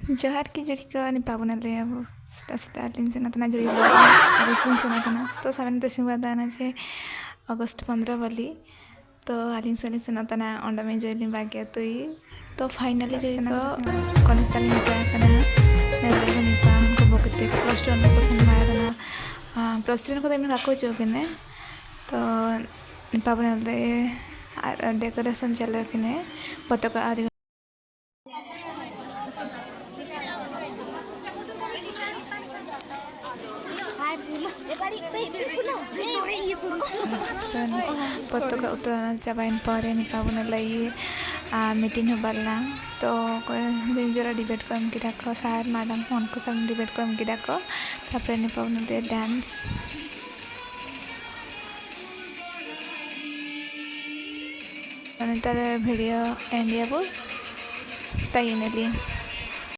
जोहार की जुड़ी को निपा बना ले अब सेता लिन से तना जुड़ी अगस्त लिन से तना तो सामने तो सिंह दाना छे अगस्त 15 वाली तो आलिन सोली से तना अंडा में जोली बागे तो फाइनली जो को कॉलेज ताली निपा करना नेता को निपा उनको बोकते फर्स्ट वाला को संभाया करना प्रस्तिन को तो इन्हें काको चौकिने तो निपा बना ले डेकोरेशन चल रहा किने पताका आदि पताका उत्तोलन चाबाइन पारे निपा बना लाई मीटिंग होबाला तो कोई जरा डिबेट को हम किड़ा को सार मैडम उनको सब डिबेट को हम किड़ा को तापर निपा बना दे डांस भिडियो एंडिया बोल तय